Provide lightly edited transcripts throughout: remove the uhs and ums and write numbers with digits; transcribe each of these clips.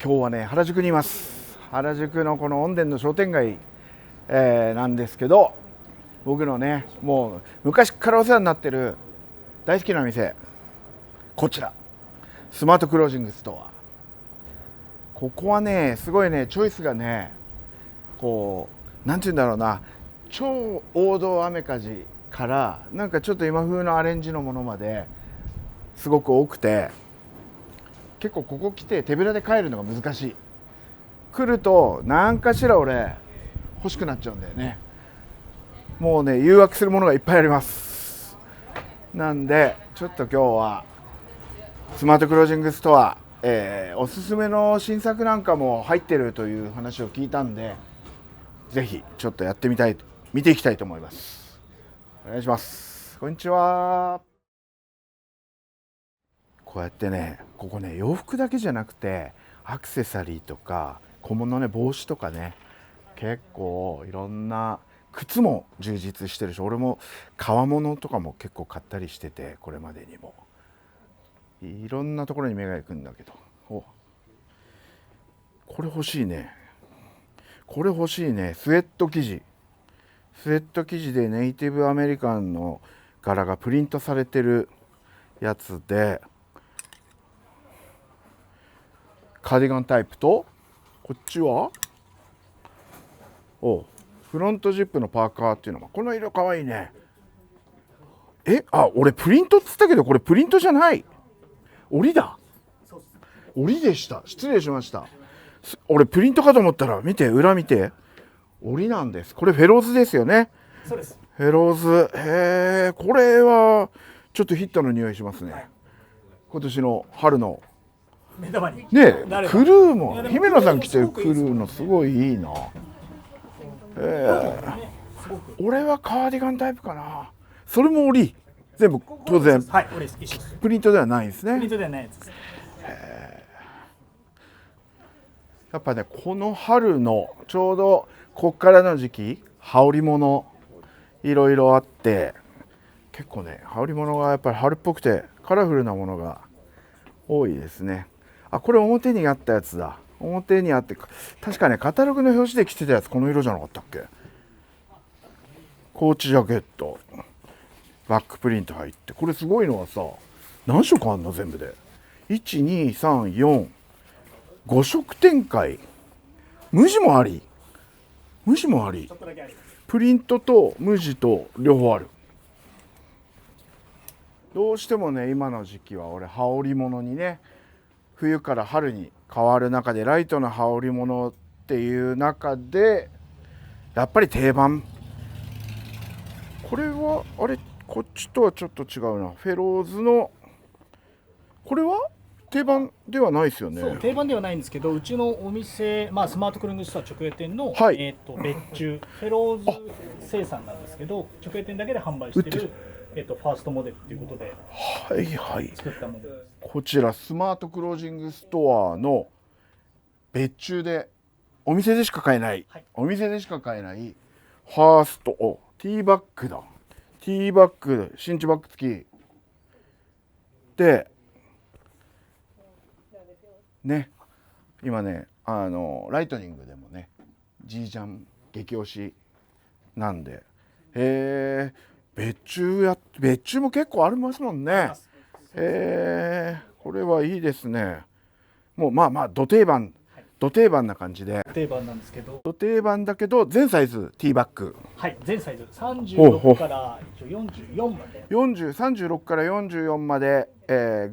今日はね原宿にいます。原宿のこの恩田の商店街、なんですけど、僕のねもう昔からお世話になってる大好きな店、こちらスマートクロージングストア。ここはねすごいねチョイスがね、こうなんて言うんだろうな、超王道アメカジからなんかちょっと今風のアレンジのものまですごく多くて、結構ここ来て手ぶらで帰るのが難しい。来ると何かしら俺欲しくなっちゃうんだよね。もうね誘惑するものがいっぱいあります。なんでちょっと今日はスマートクロージングストア、おすすめの新作なんかも入ってるという話を聞いたんで、ぜひちょっとやってみたい、見ていきたいと思います。お願いします。こんにちは。こうやってね、ここね洋服だけじゃなくてアクセサリーとか小物ね、帽子とかね、結構いろんな靴も充実してるし、俺も革物とかも結構買ったりしてて、これまでにもいろんなところに目が行くんだけど、お、これ欲しいね、これ欲しいね。スウェット生地、スウェット生地でネイティブアメリカンの柄がプリントされてるやつで、カーディガンタイプと、こっちはフロントジップのパーカーっていうのも、この色かわいいね。俺プリントっつったけどこれプリントじゃない、折りだ。折りでした、失礼しました。俺プリントかと思ったら、見て裏見て、折りなんです。これフェローズですよね。そうです。フェローズ、これはちょっとヒットの匂いしますね。今年の春の目玉にね、なればクルーも姫野さん着てるクルーのすごいいいな。俺はカーディガンタイプかな。それも折り、全部当然はい、俺です。一緒です。プリントではないんですね。プリントではないやつです。やっぱね、この春のちょうどこっからの時期、羽織物いろいろあって、結構ね羽織物がやっぱり春っぽくてカラフルなものが多いですね。これ表にあったやつだ。表にあって、確かねカタログの表紙で着てたやつこの色じゃなかったっけ。コーチジャケット、バックプリント入って、これすごいのはさ、何色あんの全部で。12345色展開。無地もあり、無地もあり、ちょっとだけあります。プリントと無地と両方ある。どうしてもね今の時期は俺羽織物にね、冬から春に変わる中でライトな羽織物っていう中でやっぱり定番。これはあれ、こっちとはちょっと違うな。フェローズのこれは定番ではないですよね。そう、定番ではないんですけど、うちのお店、スマートクロージングストア直営店の、はい別注フェローズ生産なんですけど、直営店だけで販売しているファーストモデルということではいはい。作ったものです。こちらスマートクロージングストアの別注で、お店でしか買えない、はい、お店でしか買えないファースト、ティーバッグだ。ティーバッグ、新地バッグ付きでね、今ねライトニングでもねジージャン激推しなんで、別注も結構ありますもんね。これはいいですね。もうド定番、ド定番な感じで、定番なんですけど、ド定番だけど全サイズティーバッグ、はい、全サイズ36から一応44まで、36から44まで、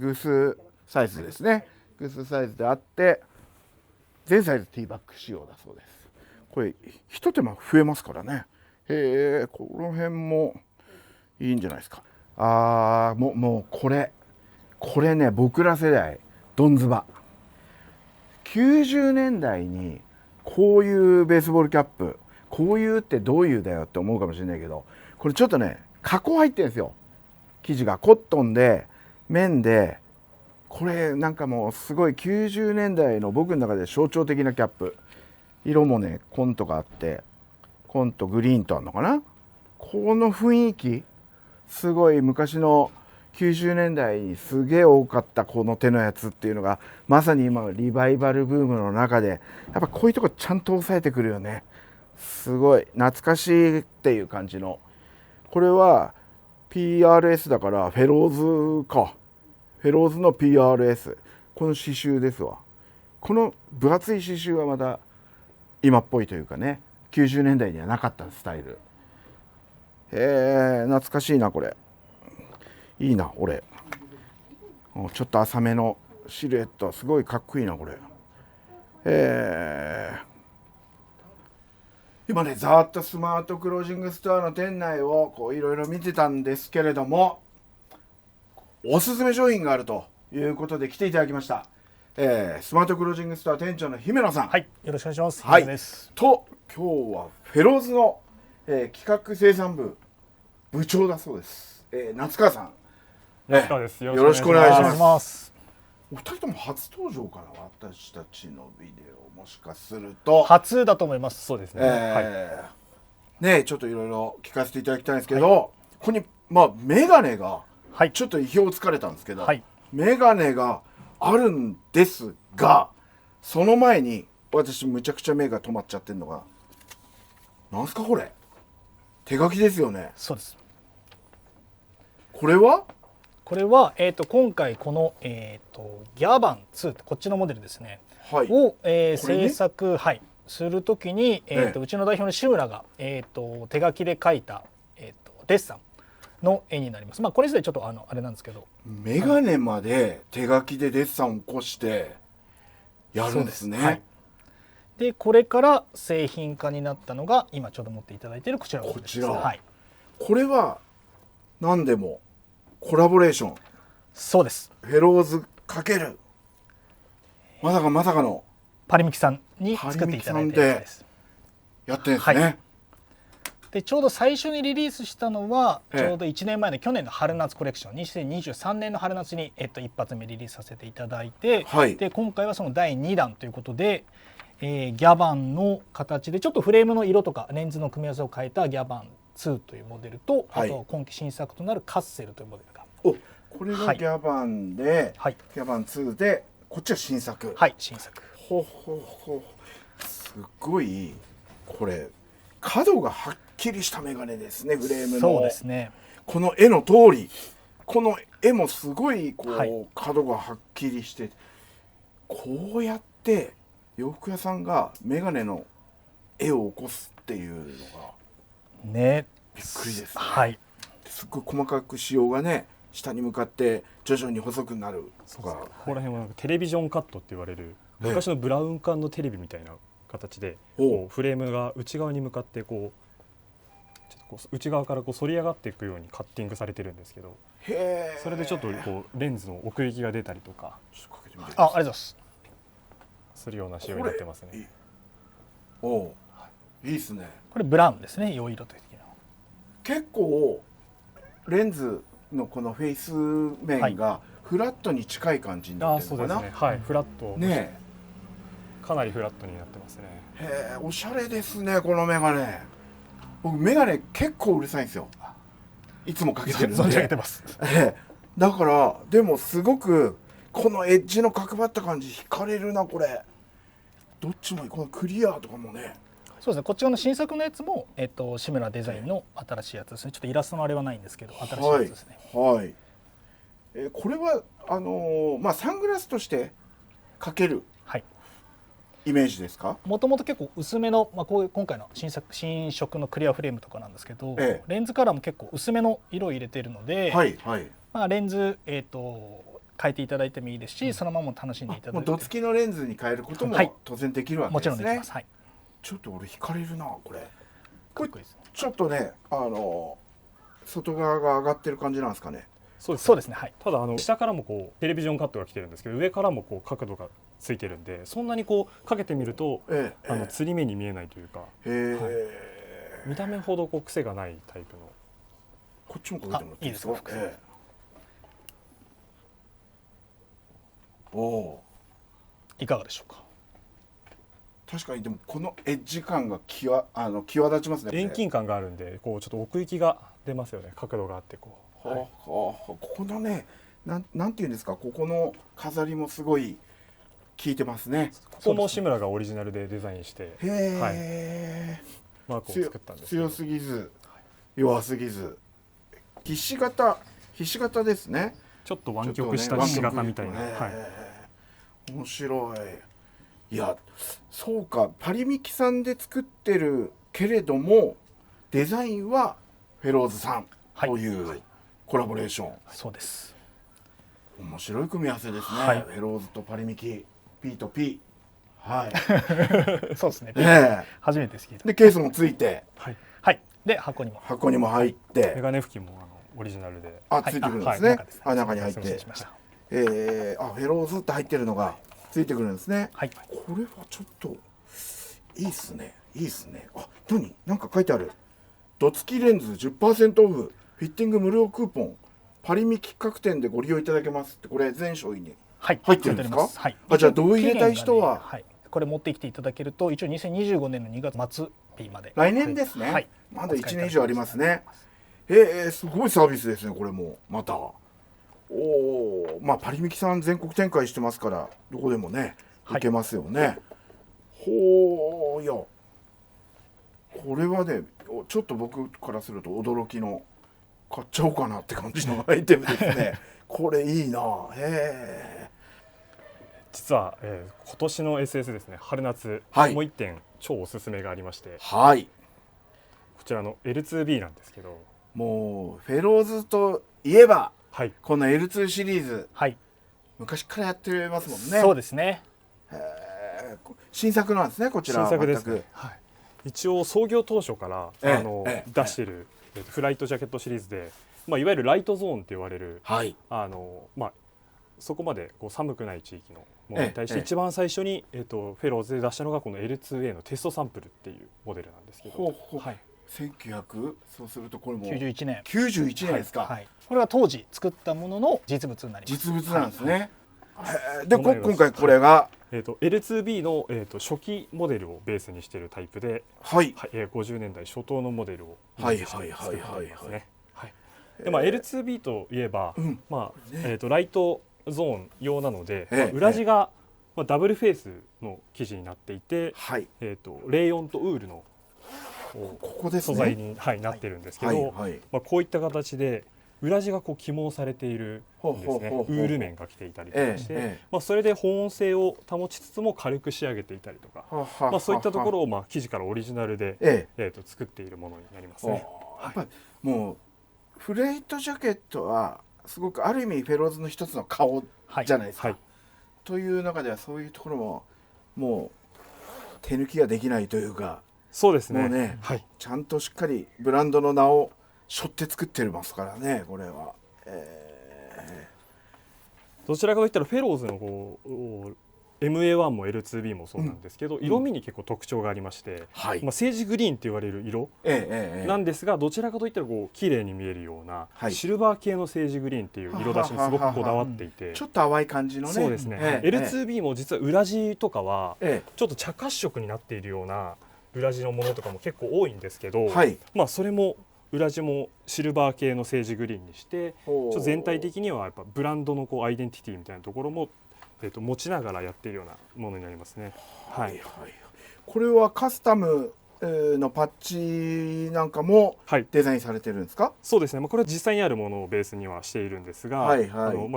偶数サイズですね。偶数サイズであって、全サイズティーバッグ仕様だそうです。これ一手間増えますからね。この辺もいいんじゃないですか。もうこれね、僕ら世代ドンズバ、90年代にこういうベースボールキャップ、こういうってどういうだよって思うかもしれないけど、これちょっとね加工入ってるんですよ。生地がコットンで綿で、これなんかもうすごい90年代の僕の中で象徴的なキャップ。色もね紺とかあって、紺とグリーンとあるのかな。この雰囲気すごい昔の90年代にすげえ多かったこの手のやつっていうのがまさに今リバイバルブームの中でやっぱこういうとこちゃんと抑えてくるよね。すごい懐かしいっていう感じの。これは PRS だからフェローズか。フェローズの PRS。この刺繍ですわ。この分厚い刺繍はまた今っぽいというかね、90年代にはなかったスタイル。懐かしいなこれ。いいな俺。ちょっと浅めのシルエットすごいかっこいいなこれ。今ねざーっとスマートクロージングストアの店内をこういろいろ見てたんですけれども、おすすめ商品があるということで来ていただきました。スマートクロージングストア店長の姫野さん。はい、よろしくお願いします。はい姫野です。と今日はフェローズの、企画生産部部長だそうです。夏川さん。夏川です。よろしくお願いしお願いしま。ますす。お二人とも初登場かな、私たちのビデオもしかすると。初だと思います。そうですね。はい。ねちょっといろいろ聞かせていただきたいんですけど、ここにまあメガネがはい。ちょっと意表をつかれたんですけど、はい。メガネがあるんですが、その前に私むちゃくちゃ目が止まっちゃってるのが、なんすかこれ、手書きですよね。そうです。これはこれは今回このギャバン2ってこっちのモデルですね。はいを、これね制作はいするときにうちの代表の志村が手書きで描いたデッサンの絵になります。まあこれ自体ちょっとあれなんですけど。メガネまで手書きでデッサンを起こしてやるんですね。そうです。はい。でこれから製品化になったのが今ちょうど持っていただいているこちらのモデルです。こちらはい。これは何でもコラボレーション、そうです。フェローズ×まさかのパリミキさんに作っていただいたやつです。やってるんですね。はいでちょうど最初にリリースしたのはええちょうど1年前の去年の春夏コレクション2023年の春夏に、一発目リリースさせていただいて、はいで今回はその第2弾ということで、ギャバンの形でちょっとフレームの色とかレンズの組み合わせを変えたギャバン2というモデルと、はいあと今季新作となるカッセルというモデルがお、これがギャバンで、はいギャバン2でこっちは新作。はい新作ほほほ、すごいこれ角がはっきりしたメガネですね。フレームのそうですねこの絵の通り、この絵もすごいこう、はい角がはっきりして、こうやって洋服屋さんがメガネの絵を起こすっていうのがねびっくりですね。はいすっごい細かく仕様がね、下に向かって徐々に細くなるとか。ここら辺はなんかテレビジョンカットって言われる昔のブラウン管のテレビみたいな形で、こうフレームが内側に向かってこうちょっとこう内側からこう反り上がっていくようにカッティングされてるんですけど、へー、それでちょっとこうレンズの奥行きが出たりとかちょっとかけてみて。ありがとうございますするような仕様になってますね。おう、いいですね。これブラウンですね洋色という的な結構レンズのこのフェイス面がフラットに近い感じになってるのかな。そうですね。はい、フラット、ねかなりフラットになってますね。え、へえ、おしゃれですねこのメガネ。僕メガネ結構うるさいんですよ。いつもかけてるんで。存じ上げてますええ、だからでもすごくこのエッジの角張った感じ惹かれるなこれ。どっちもいい。このクリアとかもね。そうですねこっち側の新作のやつも、志村デザインの新しいやつですねちょっとイラストのあれはないんですけど新しいやつですねはい。これはまあサングラスとしてかけるはいイメージですか。もともと結構薄めの、まあ、こういう今回の新色のクリアフレームとかなんですけど、ええレンズカラーも結構薄めの色を入れているので、はいはい。まあ、レンズ、変えていただいてもいいですし、そのまま楽しんでいただいてもうどつきのレンズに変えることもはい当然できるわけもちですね。ろんできます、はい、ちょっと俺惹かれるなこれ。かっこいいですねちょっとね外側が上がってる感じなんですかね。そうですねはいただ下からもこうテレビジョンカットが来てるんですけど、上からもこう角度がついてるんで、そんなにこうかけてみるとつり目に見えないというか、見た目ほどこう癖がないタイプの。こっちもかけてもらっていいですか。いいですかおお、いかがでしょうか。確かにでもこのエッジ感が際立ちますね。遠近感があるんで、こうちょっと奥行きが出ますよね。角度があってこう。ここのねなんていうんですか、ここの飾りもすごい効いてますね。ここも志村がオリジナルでデザインしてへえ、マークを作ったんですけど、強すぎず弱すぎず、ひし形ですね。ちょっと湾曲したひし形みたいな、面白い。いや、そうか、パリミキさんで作ってるけれどもデザインはフェローズさんというコラボレーション。そうです。面白い組み合わせですね、はいフェローズとパリミキ、 P と P。 はいそうですね。ね初めてですけど。でケースもついてはい。で箱にも入ってメガネ付近もオリジナルでついてくるんですね。中に入って失礼しました。フェローズって入ってるのがついてくるんですね。はい。これはちょっといいっすね。なんか書いてある。ドツキレンズ 10% オフ、フィッティング無料クーポン、パリミキ各店でご利用いただけますって、これ全商品に入ってるんですか？はい。じゃあ同意入れたい人は、はい、これ持ってきていただけると一応2025年の2月末日まで、来年ですね。はい、まだ1年以上ありますね。すごいサービスですね、これもまた。パリミキさん全国展開してますからどこでもね行けますよね。いや、これはねちょっと僕からすると驚きの、買っちゃおうかなって感じのアイテムですね。これいいな。実は、今年の SS ですね、春夏、もう一点超おすすめがありまして、こちらの L2B なんですけど、もうフェローズといえば、この L2 シリーズ、昔からやってますもんね。そうですね。新作なんですね、こちらは。新作ですね。一応創業当初から出しているフライトジャケットシリーズで、いわゆるライトゾーンって言われる、そこまで寒くない地域のものに対して一番最初に、フェローズで出したのがこの L2A のテストサンプルっていうモデルなんですけど、1900、そうするとこれも91年91年ですか。これは当時作ったものの実物になります。実物なんですね。で今回これがL2B の、初期モデルをベースにしているタイプで、50年代初頭のモデルをイメージして作っていますね。でL2B といえば、ライトゾーン用なので、裏地が、ダブルフェイスの生地になっていて、レーヨンとウールの素材に、なってるんですけど、こういった形で裏地が起毛されているんですね。ウール面が来ていたりとかして、それで保温性を保ちつつも軽く仕上げていたりとか、そういったところを生地からオリジナルで、作っているものになりますね。やっぱりもうフレイトジャケットはすごくある意味フェローズの一つの顔じゃないですか。という中ではそういうところももう手抜きができないというか、そうですね。もうね、ちゃんとしっかりブランドの名を背負って作ってますからね、これは。どちらかといったらフェローズのMA1 も L2B もそうなんですけど、色味に結構特徴がありまして、セージグリーンって言われる色なんですが、どちらかといったら綺麗に見えるようなシルバー系のセージグリーンっていう色出しにすごくこだわっていて、ちょっと淡い感じのね。そうですね。L2B も実は裏地とかはちょっと茶褐色になっているような裏地のものとかも結構多いんですけど、それも裏地もシルバー系のセージグリーンにして、ちょっと全体的にはやっぱブランドのアイデンティティみたいなところも持ちながらやっているようなものになりますね。これはカスタムのパッチなんかもデザインされてるんですか？そうですね。これは実際にあるものをベースにはしているんですが、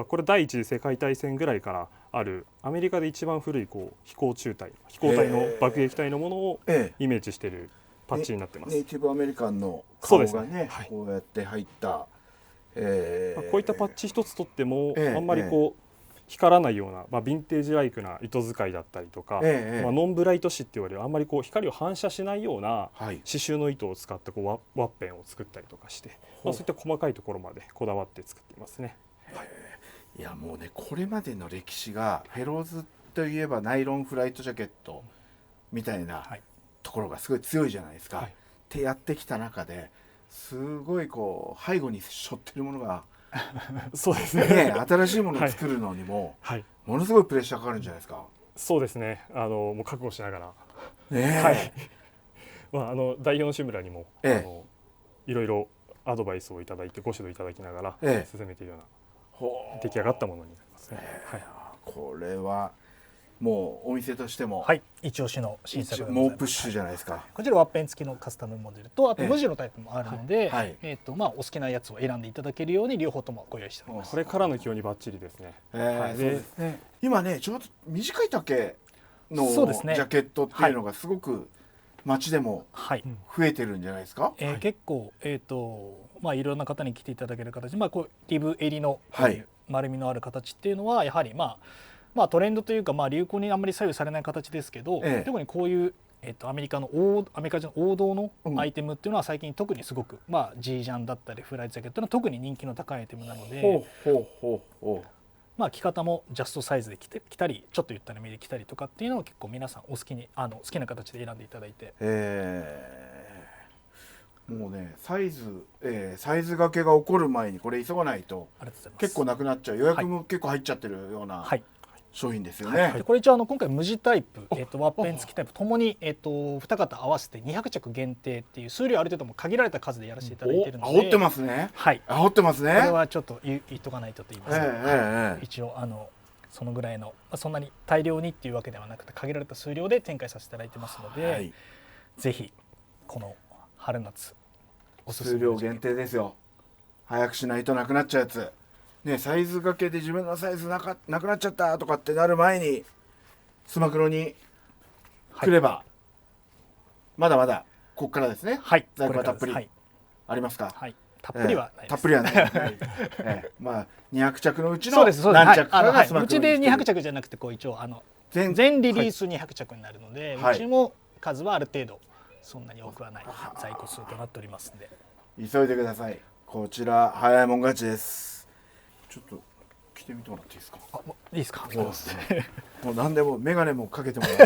これ第一次世界大戦ぐらいからあるアメリカで一番古い飛行隊の爆撃隊のものをイメージしているパッチになってます。ネイティブアメリカンの顔がね、こうやって入った、こういったパッチ一つとっても、あんまり光らないような、ヴィンテージライクな糸使いだったりとか、ノンブライト紙って言われるあんまり光を反射しないような刺繍の糸を使ったワッペンを作ったりとかして、そういった細かいところまでこだわって作っていますね。いやもうね、これまでの歴史がフェローズといえばナイロンフライトジャケットみたいなところがすごい強いじゃないですか。ってやってきた中ですごい背後に背負ってるものがそうですね。新しいものを作るのにも、ものすごいプレッシャーかかるんじゃないですか。そうですね。もう覚悟しながら。代表の志村にもいろいろアドバイスをいただいてご指導いただきながらええ進めているようなほう出来上がったものになりますね。はい、これはもうお店としても、はい、一押しの新作でございます。猛プッシュじゃないですか。こちらワッペン付きのカスタムモデルと、あと無地のタイプもあるので、はいまあお好きなやつを選んでいただけるように両方ともご用意しております。これからの気温にバッチリですね。はいそうですね。今ねちょうど短い丈のジそうですねャケットっていうのがすごく街でもはい、増えてるんじゃないですか。結構まあいろんな方に着ていただける形、まあこうリブ襟のこはいういう丸みのある形っていうのはやはりまあトレンドというか、まあ流行にあんまり左右されない形ですけど、ええ特にこういうアメリカ人の王道のうんアイテムっていうのは最近特にすごく、まあジージャンだったりフライトジャケットの特に人気の高いアイテムなので、ほうほうほうほまあ着方もジャストサイズで着たりちょっとゆったりめで着たりとかっていうのを結構皆さんお好きに好きな形で選んでいただいて、もうねサイズ掛けが起こる前にこれ急がないとありがとうございます。結構なくなっちゃう。予約も結構入っちゃってるようなはい。商品ですよでね。これ一応今回無地タイプ、ワッペン付きタイプともに2型合わせて200着限定っていう数量ある程度も限られた数でやらせていただいているので、煽ってますね。はい。煽ってますね。これはちょっと言っとかないとと言いますか、ええ一応そのぐらいのそんなに大量にっていうわけではなくて限られた数量で展開させていただいてますので、はいぜひこの春夏おすす数めの量限定ですよ。早くしないとなくなっちゃうやつ。ね、サイズ掛けで自分のサイズなくなっちゃったとかってなる前にスマクロに来れば、まだまだここからですね。はい、在庫はたっぷりこれからですありますか。はい、たっぷりはないです。たっぷりはない。まあ200着のうちのそうですそうです。何着かがスマうちでクロに来てる200着じゃなくてこう一応全全リリース200着になるので、はいうちも数はある程度そんなに多くはない在庫数となっておりますので、急いでください。こちら早いもん勝ちです。ちょっと着てみてもらっていいですか。もういいですか。そうですね。もう何でもメガネもかけてもらって、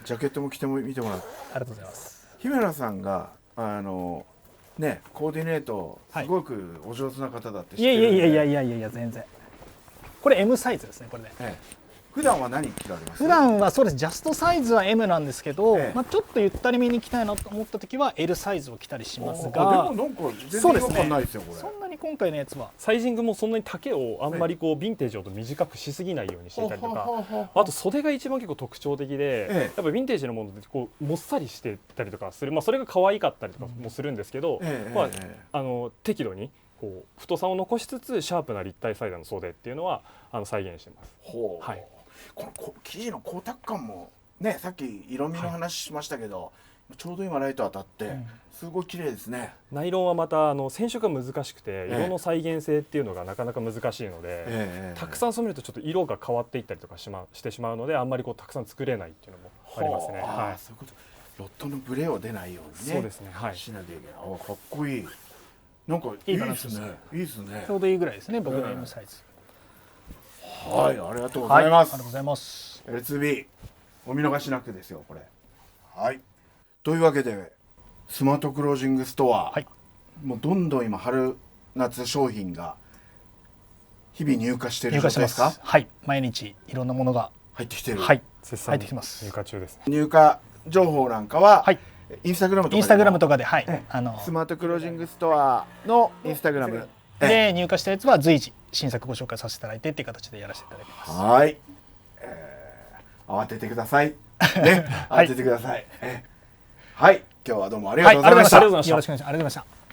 ジャケットも着てみてもらって。ありがとうございます。日村さんがねコーディネートすごくお上手な方だって知ってるんで。いや全然。これ M サイズですねこれで。普段は何着られます？普段はそうです、ジャストサイズは M なんですけど、ええまあちょっとゆったりめに着たいなと思った時は L サイズを着たりしますあが、でもなんか全然違和そうですね感ないですよこれ。そんなに今回のやつはサイジングもそんなに丈をあんまりこうヴィンテージほど短くしすぎないようにしていたりとか、あと袖が一番結構特徴的で、ええやっぱヴィンテージのものってこうもっさりしてたりとかする、まあそれが可愛かったりとかもするんですけど、まあ適度にこう太さを残しつつシャープな立体サイズの袖っていうのは再現してます。ほう。はい。この生地の光沢感もね、さっき色味の話しましたけど、ちょうど今ライト当たってすごい綺麗ですね。ナイロンはまた染色が難しくてえ色の再現性っていうのがなかなか難しいので、たくさん染めるとちょっと色が変わっていったりとかしてしまうのであんまりこうたくさん作れないっていうのもありますね。はい。そういうこと。ロットのブレを出ないようにね。そうですね。はい。しなきゃいけない。かっこいい。なんかいいですね。いいですねち。ょうどいいぐらいですね、僕の M サイズ。はい、ありがとうございます。ありがとうございます。L2B お見逃しなくですよこれ。はい。というわけでスマートクロージングストア、はい、もうどんどん今春夏商品が日々入荷している状態ですか？はい、毎日いろんなものが入ってきてる。はい、絶賛入ってきます。入荷中ですね。入荷情報なんかは、はい、インスタグラムとかでもインスタグラムとかで、はい、スマートクロージングストアのインスタグラムで入荷したやつは随時新作ご紹介させていただいてっていう形でやらせていただきます。はい、慌ててくださいね、慌ててください。はい、今日はどうもありがとうございました。よろしくお願いします。ありがとうございました。